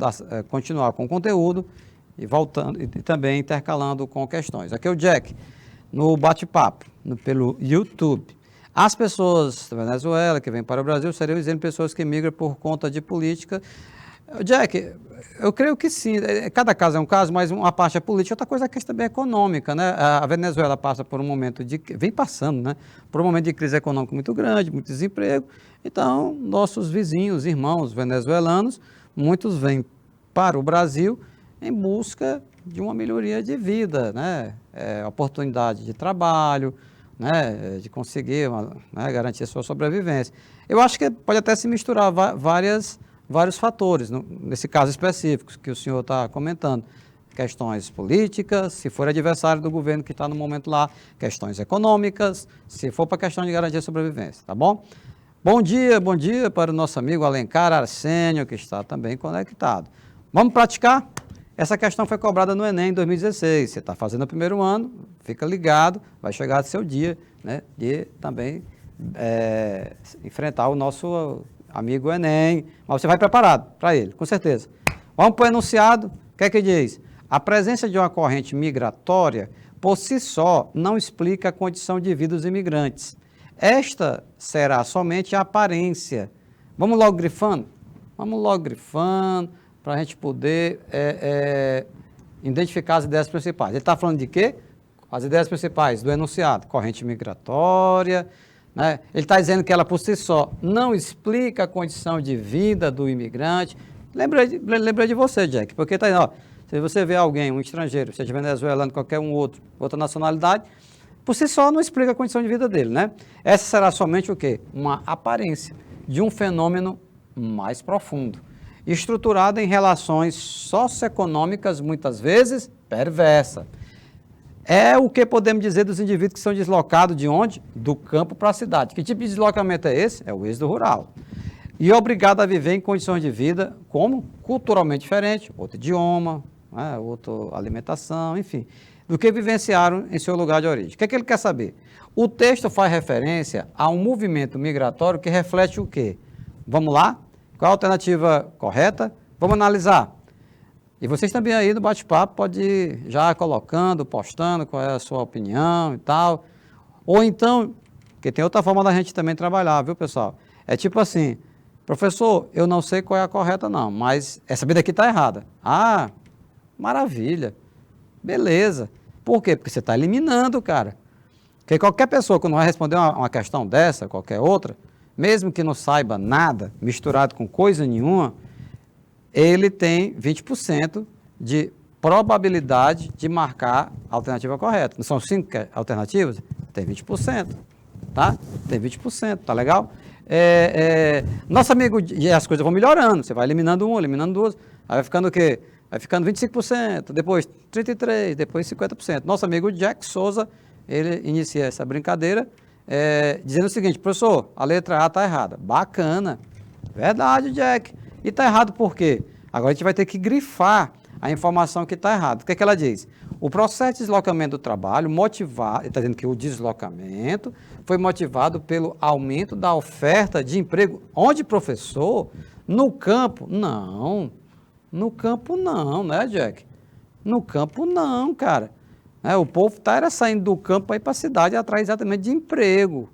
Speaker 1: continuar com o conteúdo e voltando e também intercalando com questões. Aqui é o Jack, no bate-papo, pelo YouTube. As pessoas da Venezuela que vêm para o Brasil seriam exemplo de pessoas que migram por conta de política. Jack, eu creio que sim, cada caso é um caso, mas uma parte é política, outra coisa é a questão também econômica, né? A Venezuela passa por um momento vem passando, né? Por um momento de crise econômica muito grande, muito desemprego, então nossos vizinhos, irmãos venezuelanos, muitos vêm para o Brasil em busca de uma melhoria de vida, né? Oportunidade de trabalho, né? De conseguir garantir a sua sobrevivência. Eu acho que pode até se misturar vários fatores, nesse caso específico que o senhor está comentando. Questões políticas, se for adversário do governo que está no momento lá, questões econômicas, se for para questão de garantia de sobrevivência, tá bom? Bom dia para o nosso amigo Alencar Arsênio, que está também conectado. Vamos praticar? Essa questão foi cobrada no Enem em 2016. Você está fazendo o primeiro ano, fica ligado, vai chegar seu dia, né, de também enfrentar o nosso amigo Enem, mas você vai preparado para ele, com certeza. Vamos para o enunciado, o que é que diz? A presença de uma corrente migratória, por si só, não explica a condição de vida dos imigrantes. Esta será somente a aparência. Vamos logo grifando? Vamos logo grifando, para a gente poder identificar as ideias principais. Ele está falando de quê? As ideias principais do enunciado, corrente migratória, né? Ele está dizendo que ela por si só não explica a condição de vida do imigrante. Lembrei de você, Jack, porque está aí, ó, se você vê alguém, um estrangeiro, seja venezuelano, qualquer outra nacionalidade, por si só não explica a condição de vida dele, né? Essa será somente o quê? Uma aparência de um fenômeno mais profundo, estruturado em relações socioeconômicas, muitas vezes perversa. É o que podemos dizer dos indivíduos que são deslocados de onde? Do campo para a cidade. Que tipo de deslocamento é esse? É o êxodo rural. E obrigado a viver em condições de vida como? Culturalmente diferente, outro idioma, né, outra alimentação, enfim, do que vivenciaram em seu lugar de origem. O que é que ele quer saber? O texto faz referência a um movimento migratório que reflete o quê? Vamos lá? Qual a alternativa correta? Vamos analisar. E vocês também aí no bate-papo podem ir já colocando, postando qual é a sua opinião e tal. Ou então, porque tem outra forma da gente também trabalhar, viu, pessoal? É tipo assim, professor, eu não sei qual é a correta não, mas essa vida aqui está errada. Ah, maravilha, beleza. Por quê? Porque você está eliminando, cara. Porque qualquer pessoa que não vai responder uma questão dessa, qualquer outra, mesmo que não saiba nada, misturado com coisa nenhuma, ele tem 20% de probabilidade de marcar a alternativa correta. Não são 5 alternativas? Tem 20%, tá? Tem 20%, tá legal? Nosso amigo, e as coisas vão melhorando, você vai eliminando um, eliminando duas, aí vai ficando o quê? Vai ficando 25%, depois 33%, depois 50%. Nosso amigo Jack Souza, ele inicia essa brincadeira dizendo o seguinte, professor, a letra A está errada. Bacana, verdade, Jack. E está errado por quê? Agora a gente vai ter que grifar a informação que está errada. O que é que ela diz? O processo de deslocamento do trabalho motivado, está dizendo que o deslocamento foi motivado pelo aumento da oferta de emprego. Onde, professor? No campo? Não. No campo não, né, Jack? No campo não, cara. O povo está saindo do campo para ir para a cidade atrás exatamente de emprego.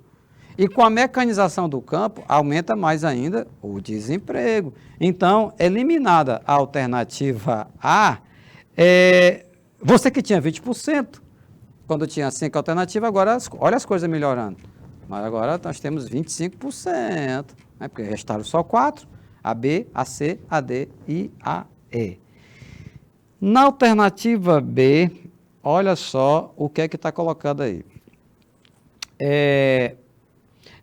Speaker 1: E com a mecanização do campo, aumenta mais ainda o desemprego. Então, eliminada a alternativa A, você que tinha 20%, quando tinha 5 alternativas, agora olha as coisas melhorando. Mas agora nós temos 25%, né, porque restaram só 4, a B, a C, a D e a E. Na alternativa B, olha só o que é que está colocado aí.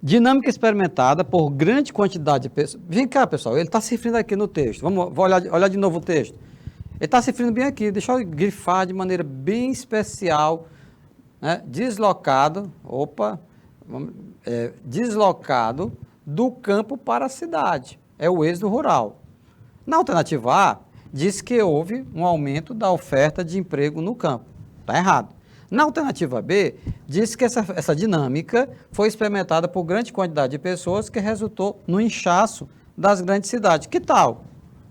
Speaker 1: Dinâmica experimentada por grande quantidade de pessoas. Vem cá, pessoal, ele está se referindo aqui no texto. Vou olhar de novo o texto. Ele está se referindo bem aqui, deixa eu grifar de maneira bem especial, né? Deslocado do campo para a cidade. É o êxodo rural. Na alternativa A, diz que houve um aumento da oferta de emprego no campo. Está errado. Na alternativa B, diz que essa dinâmica foi experimentada por grande quantidade de pessoas que resultou no inchaço das grandes cidades. Que tal?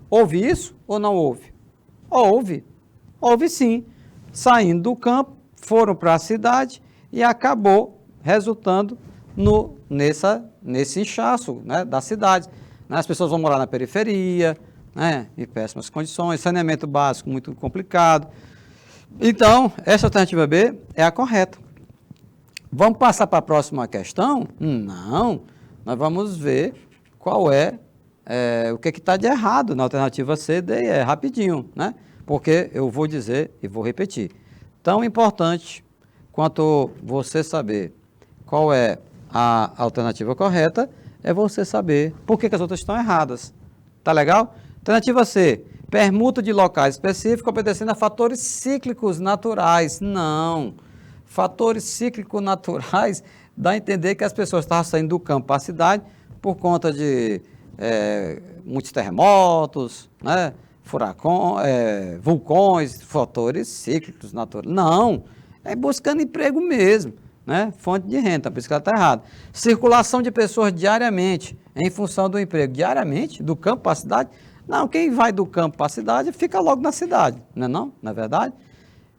Speaker 1: Houve isso ou não houve? Houve. Houve sim. Saindo do campo, foram para a cidade e acabou resultando nesse inchaço, né, da cidade. As pessoas vão morar na periferia, né, em péssimas condições, saneamento básico muito complicado. Então, essa alternativa B é a correta. Vamos passar para a próxima questão? Não, nós vamos ver qual o que está de errado na alternativa C, D e E, rapidinho, né? Porque eu vou dizer e vou repetir. Tão importante quanto você saber qual é a alternativa correta, é você saber por que as outras estão erradas. Tá legal? Alternativa C. Permuta de locais específicos obedecendo a fatores cíclicos naturais. Não. Fatores cíclicos naturais dá a entender que as pessoas estavam saindo do campo para a cidade por conta de muitos terremotos, né? Furacões, vulcões, fatores cíclicos naturais. Não. É buscando emprego mesmo, né? Fonte de renda, por isso que ela está errada. Circulação de pessoas diariamente em função do emprego. Diariamente? Do campo para a cidade? Não, quem vai do campo para a cidade fica logo na cidade, não é não? Na verdade?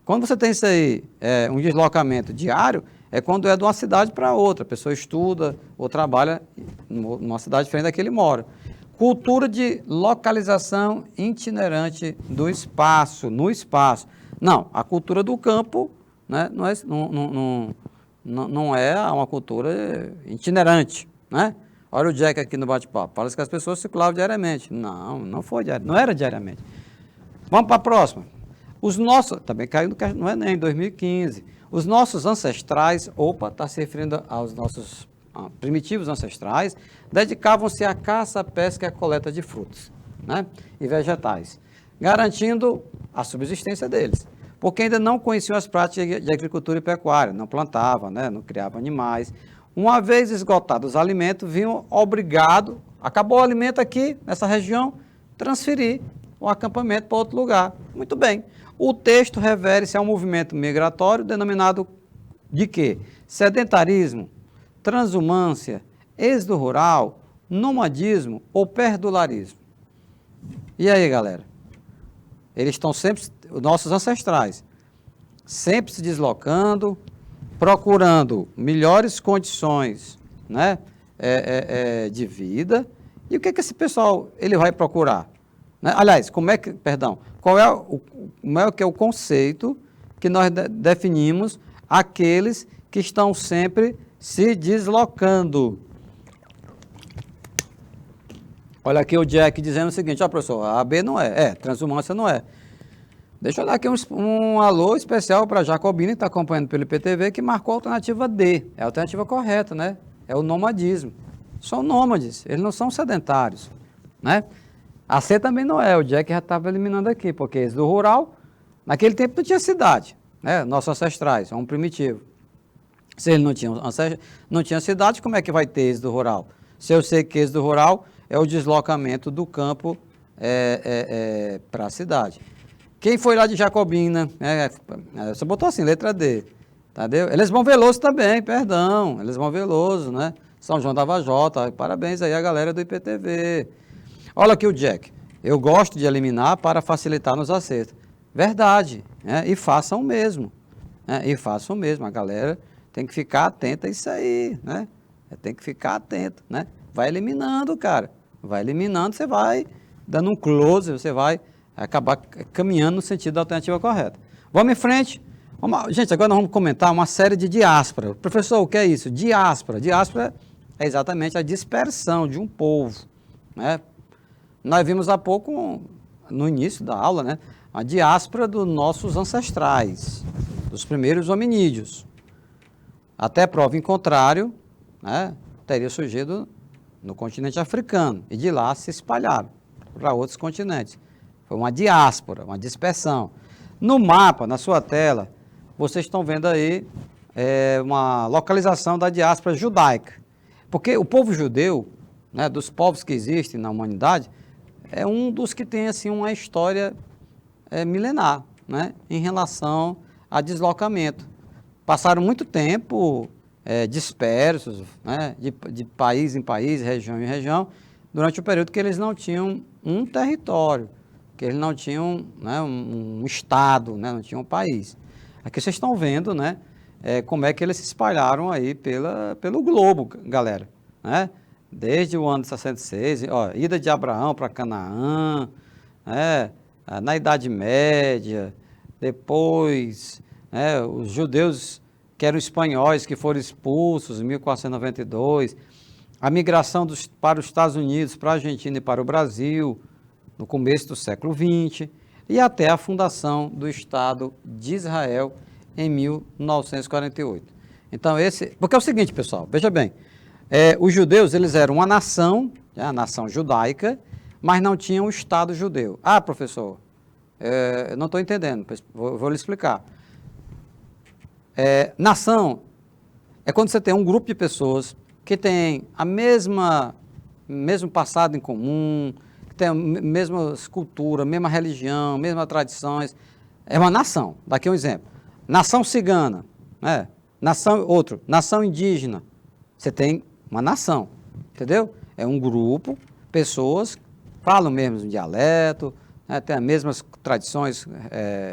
Speaker 1: Quando você tem isso aí, um deslocamento diário, é quando é de uma cidade para outra. A pessoa estuda ou trabalha numa cidade diferente da que ele mora. Cultura de localização itinerante do espaço, no espaço. Não, a cultura do campo, né, não é uma cultura itinerante, né? Olha o Jack aqui no bate-papo. Parece que as pessoas circulavam diariamente. Não, não foi diariamente. Não era diariamente. Vamos para a próxima. Também caiu no Enem, em 2015. Os nossos ancestrais, está se referindo aos nossos primitivos ancestrais, dedicavam-se à caça, à pesca e à coleta de frutos, né, e vegetais, garantindo a subsistência deles, porque ainda não conheciam as práticas de agricultura e pecuária, não plantavam, né, não criavam animais. Uma vez esgotados os alimentos, vinham obrigados, acabou o alimento aqui, nessa região, transferir o acampamento para outro lugar. Muito bem. O texto refere-se a um movimento migratório denominado de quê? Sedentarismo, transumância, êxodo rural, nomadismo ou perdularismo. E aí, galera? Eles estão sempre, os nossos ancestrais, sempre se deslocando, procurando melhores condições, né, de vida. E o que esse pessoal ele vai procurar? Né? Aliás, qual é que é o conceito que nós definimos aqueles que estão sempre se deslocando? Olha aqui o Jack dizendo o seguinte, ó, professor, a B não é, transumância não é. Deixa eu dar aqui um alô especial para Jacobina, que está acompanhando pelo IPTV, que marcou a alternativa D. É a alternativa correta, né? É o nomadismo. São nômades, eles não são sedentários, né? A C também não é, o Jack já estava eliminando aqui, porque êxodo rural, naquele tempo não tinha cidade, né? Nossos ancestrais, é um primitivo. Se ele não tinha cidade, como é que vai ter êxodo rural? Se eu sei que êxodo rural é o deslocamento do campo para a cidade. Quem foi lá de Jacobina? Você botou assim, letra D. Entendeu? Elesbão Veloso também, perdão. Elesbão Veloso, né? São João da Vajota. Parabéns aí a galera do IPTV. Olha aqui o Jack. Eu gosto de eliminar para facilitar nos acertos. Verdade. Né? E façam o mesmo. Né? E façam o mesmo. A galera tem que ficar atenta a isso aí. Né? Tem que ficar atento. Né? Vai eliminando, cara. Vai eliminando, você vai dando um close, você vai acabar caminhando no sentido da alternativa correta. Vamos em frente. Gente, agora nós vamos comentar uma série de diáspora. Professor, o que é isso? Diáspora. Diáspora é exatamente a dispersão de um povo. Né? Nós vimos há pouco, no início da aula, né, a diáspora dos nossos ancestrais, dos primeiros hominídeos. Até prova em contrário, né, teria surgido no continente africano e de lá se espalharam para outros continentes. Foi uma diáspora, uma dispersão. No mapa, na sua tela, vocês estão vendo aí uma localização da diáspora judaica. Porque o povo judeu, né, dos povos que existem na humanidade, é um dos que tem assim, uma história milenar, né, em relação a deslocamento. Passaram muito tempo dispersos, né, de país em país, região em região, durante o período que eles não tinham um território, que eles não tinham, né, um estado, né, não tinham um país. Aqui vocês estão vendo, né, como é que eles se espalharam aí pelo globo, galera, né? Desde o ano de 66, ó, ida de Abraão para Canaã, né, na Idade Média, depois, né, os judeus que eram espanhóis que foram expulsos em 1492, a migração para os Estados Unidos, para a Argentina e para o Brasil, no começo do século XX, e até a fundação do Estado de Israel em 1948. Então, porque é o seguinte, pessoal, veja bem, os judeus, eles eram uma nação, a nação judaica, mas não tinham o Estado judeu. Ah, professor, eu não estou entendendo, vou lhe explicar. Nação é quando você tem um grupo de pessoas que tem mesmo passado em comum, que tem a mesma cultura, mesma religião, mesmas tradições. É uma nação. Daqui um exemplo. Nação cigana, né? Nação indígena. Você tem uma nação, entendeu? É um grupo, pessoas falam o mesmo dialeto, né? Tem as mesmas tradições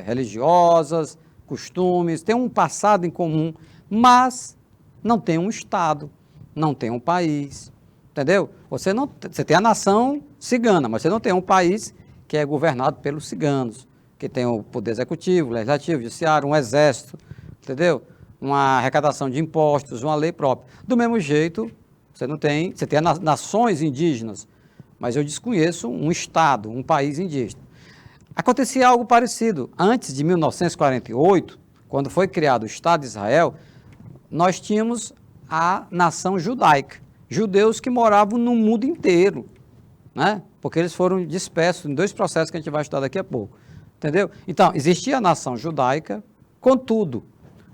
Speaker 1: religiosas, costumes, tem um passado em comum, mas não tem um Estado, não tem um país, entendeu? Você tem a nação cigana, mas você não tem um país que é governado pelos ciganos, que tem o poder executivo, legislativo, judiciário, um exército, entendeu? Uma arrecadação de impostos, uma lei própria. Do mesmo jeito, você tem nações indígenas, mas eu desconheço um Estado, um país indígena. Acontecia algo parecido. Antes de 1948, quando foi criado o Estado de Israel, nós tínhamos a nação judaica. Judeus que moravam no mundo inteiro, né? Porque eles foram dispersos em 2 processos que a gente vai estudar daqui a pouco. Entendeu? Então, existia a nação judaica, contudo,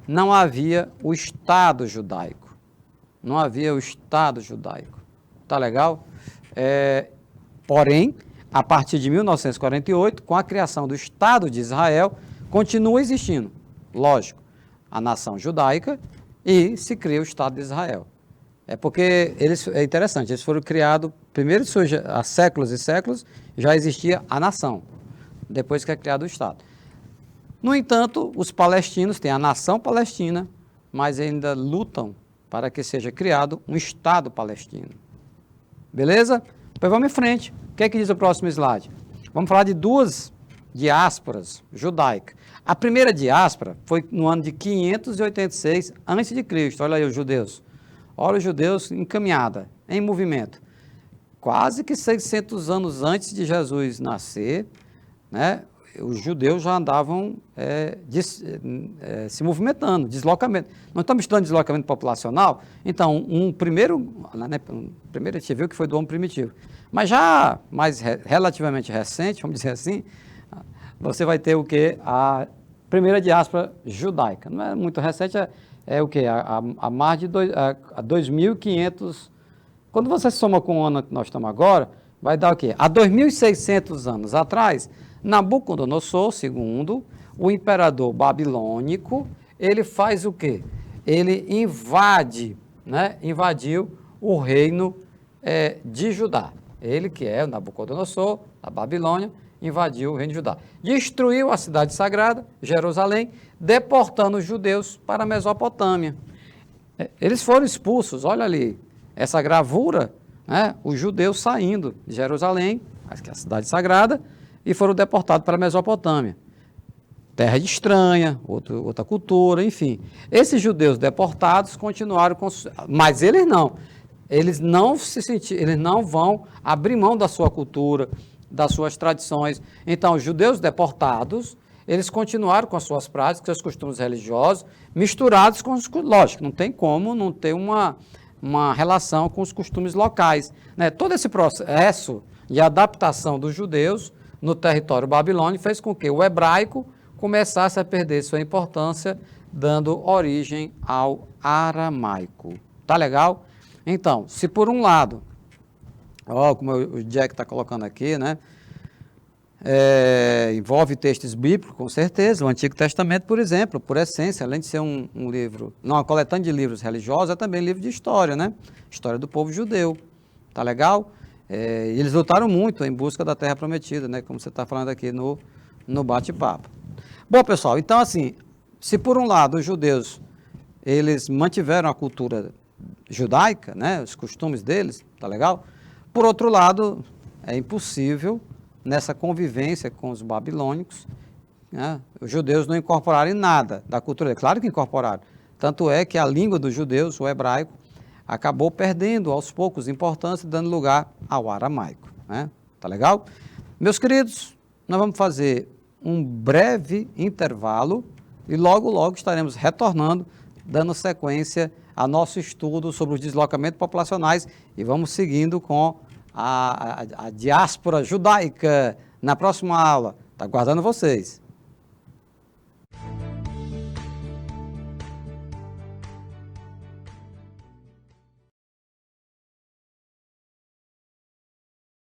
Speaker 1: não havia o Estado judaico. Não havia o Estado judaico. Tá legal? Porém, a partir de 1948, com a criação do Estado de Israel, continua existindo, lógico, a nação judaica e se cria o Estado de Israel. Porque é interessante, eles foram criados, primeiro surge há séculos e séculos, já existia a nação, depois que é criado o Estado. No entanto, os palestinos têm a nação palestina, mas ainda lutam para que seja criado um Estado palestino. Beleza? Depois vamos em frente. O que é que diz o próximo slide? Vamos falar de 2 diásporas judaicas. A primeira diáspora foi no ano de 586 a.C. Olha aí os judeus. Olha os judeus encaminhada, em movimento. Quase que 600 anos antes de Jesus nascer, né, os judeus já andavam se movimentando, deslocamento. Nós estamos estudando deslocamento populacional, então, primeiro a gente viu que foi do homem primitivo. Mas já relativamente recente, vamos dizer assim, você vai ter o quê? A primeira diáspora judaica. Não é muito recente, o quê? A mais de 2.500. Quando você soma com o ano que nós estamos agora, vai dar o quê? Há 2.600 anos atrás, Nabucodonosor II, o imperador babilônico, ele faz o quê? Ele invadiu o reino de Judá. Ele, que é o Nabucodonosor, a Babilônia, invadiu o reino de Judá. Destruiu a cidade sagrada, Jerusalém, deportando os judeus para a Mesopotâmia. Eles foram expulsos, olha ali, essa gravura, né, os judeus saindo de Jerusalém, que é a cidade sagrada, e foram deportados para a Mesopotâmia. Terra estranha, outra cultura, enfim. Esses judeus deportados continuaram com... Mas eles não. Eles não vão abrir mão da sua cultura, das suas tradições. Então, os judeus deportados, eles continuaram com as suas práticas, seus costumes religiosos, misturados com os... Lógico, não tem como não ter uma relação com os costumes locais, né? Todo esse processo de adaptação dos judeus no território babilônico fez com que o hebraico começasse a perder sua importância, dando origem ao aramaico. Tá legal? Então, se por um lado, como o Jack está colocando aqui, né, envolve textos bíblicos, com certeza, o Antigo Testamento, por exemplo, por essência, além de ser um livro, não, uma coletânea de livros religiosos, é também livro de história, né? História do povo judeu. Tá legal? Eles lutaram muito em busca da Terra Prometida, né? Como você está falando aqui no bate-papo. Bom, pessoal, então assim, se por um lado os judeus, eles mantiveram a cultura judaica, né? Os costumes deles, tá legal? Por outro lado, é impossível, nessa convivência com os babilônicos, né, os judeus não incorporarem nada da cultura deles. Claro que incorporaram. Tanto é que a língua dos judeus, o hebraico, acabou perdendo aos poucos importância, dando lugar ao aramaico. Né? Tá legal? Meus queridos, nós vamos fazer um breve intervalo e logo, logo estaremos retornando, dando sequência a nosso estudo sobre os deslocamentos populacionais e vamos seguindo com a diáspora judaica na próxima aula. Está aguardando vocês.